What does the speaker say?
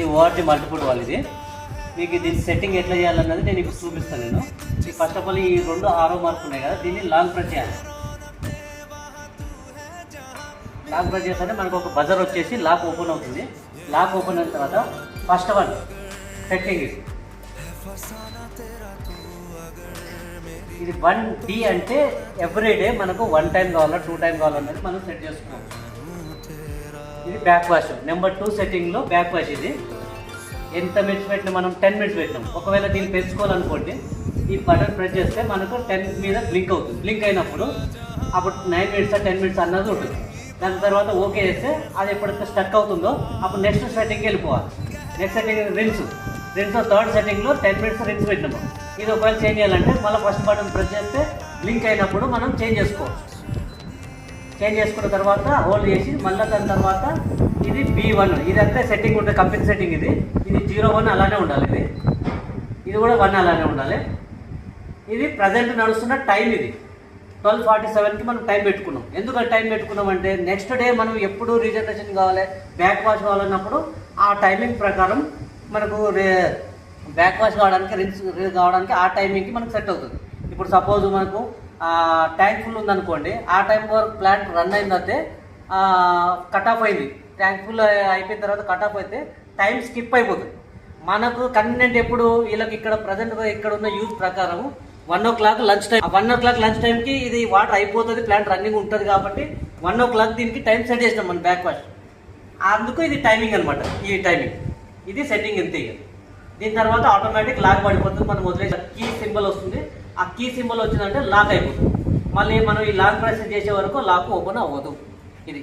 ఇది ORG multiple wall. ఇది మీకు దీని సెట్టింగ్ ఎట్లా చేయాలన్నది నేను ఇప్పుడు చూపిస్తాను. నేను ఈ ఫస్ట్ ఆఫ్ ఆల్ ఈ 2 6 మార్కులు ఉన్నాయి కదా, దీన్ని లాంగ్ ప్రెస్ చేయాలి. లాక్ ప్రెస్ చేస్తే మనకు ఒక బజర్ వచ్చేసి లాక్ ఓపెన్ అవుతుంది. లాక్ ఓపెన్ అయిన తర్వాత ఫస్ట్ వన్ సెట్టింగ్ ఇది 1D అంటే ఎవ్రీడే మనకు 1 టైం కావాలా 2 టైం కావాలన్నది మనం సెట్ చేసుకోవాలి. ఇది బ్యాక్ వాష్. నెంబర్ 2 సెట్టింగ్లో బ్యాక్ వాష్. ఇది ఎంత మినిట్స్ పెట్టినా మనం 10 మినిట్స్ పెట్టినాం. ఒకవేళ దీన్ని పెంచుకోవాలనుకోండి ఈ బటన్ ప్రెస్ చేస్తే మనకు 10 మీద బ్లింక్ అవుతుంది. బ్లింక్ అయినప్పుడు అప్పుడు 9 మినిట్స్ 10 మినిట్స్ అన్నది ఉంటుంది. దాని తర్వాత ఓకే చేస్తే అది ఎప్పుడైతే స్టక్ అవుతుందో అప్పుడు నెక్స్ట్ సెట్టింగ్కి వెళ్ళిపోవాలి. Next setting rinse. థర్డ్ సెట్టింగ్లో 10 మినిట్స్ రిన్స్ పెట్టినాము. ఇది ఒకవేళ చేంజ్ చేయాలంటే మళ్ళీ ఫస్ట్ బటన్ ప్రెస్ చేస్తే బ్లింక్ అయినప్పుడు మనం చేంజ్ చేసుకోవచ్చు. చేంజ్ చేసుకున్న తర్వాత హోల్డ్ చేసి మళ్ళీ దాని తర్వాత ఇది B1. ఇది అంతే సెట్టింగ్ ఉంటుంది, కంపెనీ సెట్టింగ్. ఇది 01 అలానే ఉండాలి. ఇది కూడా 1 అలానే ఉండాలి. ఇది ప్రజెంట్ నడుస్తున్న టైం. ఇది 12:47కి మనం టైం పెట్టుకున్నాం. ఎందుకంటే టైం పెట్టుకున్నాం అంటే నెక్స్ట్ డే మనం ఎప్పుడు రీజనరేషన్ కావాలి, బ్యాక్ వాష్ కావాలన్నప్పుడు ఆ టైమింగ్ ప్రకారం మనకు బ్యాక్ వాష్ కావడానికి రిన్స్ కావడానికి ఆ టైమింగ్కి మనకు సెట్ అవుతుంది. ఇప్పుడు సపోజ్ మనకు ట్యాంక్ ఫుల్ ఉందనుకోండి, ఆ టైం వరకు ప్లాంట్ రన్ అయిందంటే కట్ ఆఫ్ అయింది. ట్యాంక్ ఫుల్ అయిపోయిన తర్వాత కట్ ఆఫ్ అయితే టైం స్కిప్ అయిపోతుంది. మనకు కన్వీనియంట్ ఎప్పుడు వీళ్ళకి ఇక్కడ ప్రజెంట్ ఇక్కడ ఉన్న యూజ్ ప్రకారం 1 o'clock lunch time. 1 o'clock lunch టైంకి ఇది వాటర్ అయిపోతుంది, ప్లాంట్ రన్నింగ్ ఉంటుంది కాబట్టి 1 o'clock దీనికి టైం సెట్ చేసినాం మనం బ్యాక్ వాష్. అందుకు ఇది టైమింగ్ అనమాట. ఈ టైమింగ్ ఇది సెట్టింగ్ ఎంత. దీని తర్వాత ఆటోమేటిక్ లాక్ పడిపోతుంది. మనం వదిలేసి కీ సింబల్ వస్తుంది. ఆ కీ సింబల్ వచ్చిందంటే లాక్ అయిపోతుంది. మళ్ళీ మనం ఈ లాక్ ప్రెస్ చేసే వరకు లాక్ ఓపెన్ అవ్వదు. ఇది